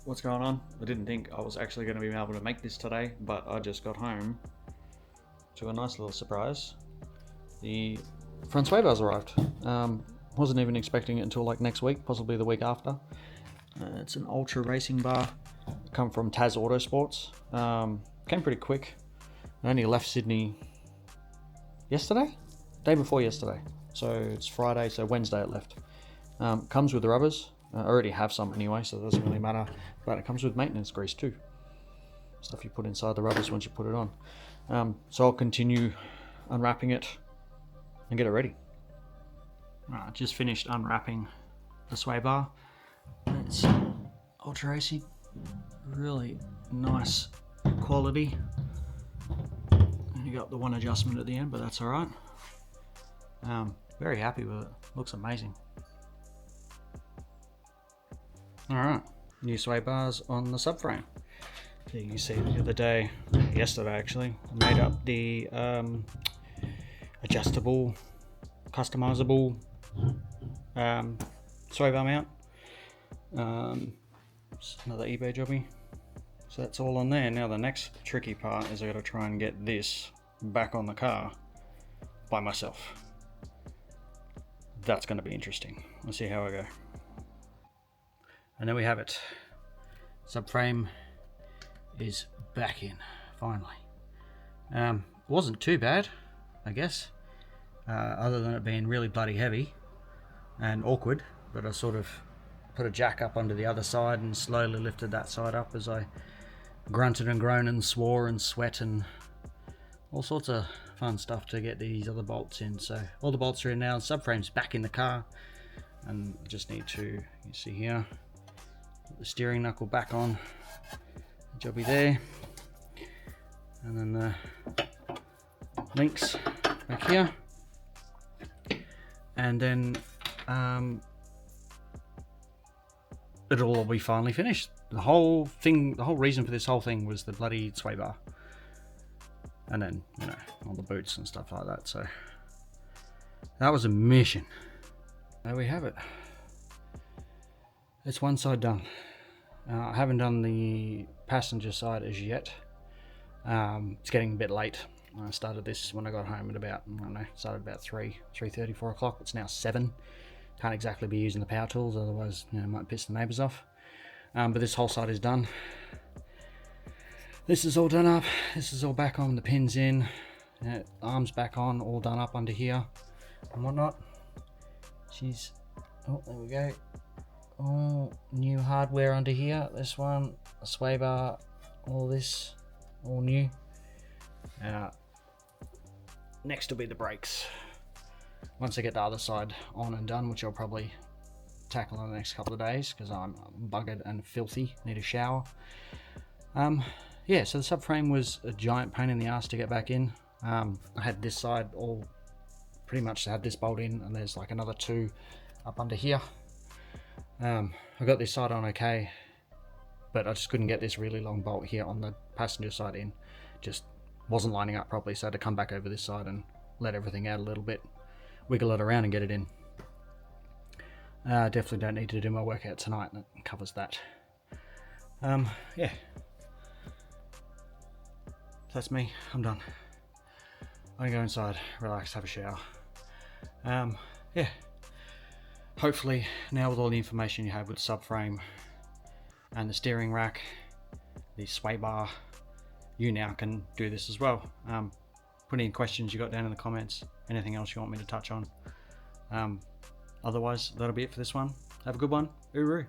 what's going on? I didn't think I was actually going to be able to make this today, but I just got home to a nice little surprise. The front sway bars arrived. Wasn't even expecting it until like next week, possibly the week after. It's an ultra racing bar, come from Taz Autosports. Came pretty quick. I only left Sydney yesterday? Day before yesterday. So it's Friday, so Wednesday it left. Comes with the rubbers. I already have some anyway, so it doesn't really matter. But it comes with maintenance grease too. Stuff you put inside the rubbers once you put it on. So I'll continue unwrapping it and get it ready. Right, just finished unwrapping the sway bar. It's ultra racing, really nice quality. And you got the one adjustment at the end, but that's all right. Very happy with it. Looks amazing. Alright, new sway bars on the subframe. So you can see the other day, yesterday actually, I made up the adjustable, customizable sway bar mount. It's another eBay jobby. So that's all on there. Now the next tricky part is I gotta try and get this back on the car by myself. That's gonna be interesting. We'll see how I go. And there we have it. Subframe is back in, finally. Wasn't too bad, I guess, other than it being really bloody heavy and awkward, but I sort of put a jack up onto the other side and slowly lifted that side up as I grunted and groaned and swore and sweat and all sorts of fun stuff to get these other bolts in. So all the bolts are in now, subframe's back in the car, and just need to, you see here, put the steering knuckle back on, jobby there, and then the links back here, and then it'll all be finally finished. The whole thing, the whole reason for this whole thing was the bloody sway bar, and then, you know, all the boots and stuff like that. So that was a mission. There we have it. It's one side done. I haven't done the passenger side as yet. It's getting a bit late. I started this when I got home at about, I don't know, started about 3:30, 4 o'clock. It's now 7. Can't exactly be using the power tools, otherwise, you know, might piss the neighbours off. But this whole side is done. This is all done up. This is all back on, the pins in, arms back on, all done up under here and whatnot. She's, oh, there we go. All new hardware under here. This one, a sway bar, all this, all new. Next will be the brakes. Once I get the other side on and done, which I'll probably tackle in the next couple of days because I'm buggered and filthy, need a shower. Yeah, so the subframe was a giant pain in the ass to get back in. I had this side all pretty much had this bolt in, and there's like another 2 up under here. I got this side on okay, but I just couldn't get this really long bolt here on the passenger side in. Just wasn't lining up properly, so I had to come back over this side and let everything out a little bit, wiggle it around and get it in. Definitely don't need to do my workout tonight. That covers that. Yeah. That's me. I'm done. I'm gonna go inside, relax, have a shower. Yeah. Hopefully now with all the information you have with subframe and the steering rack, the sway bar, you now can do this as well. Put any questions you got down in the comments, anything else you want me to touch on. Otherwise, that'll be it for this one. Have a good one. Uru.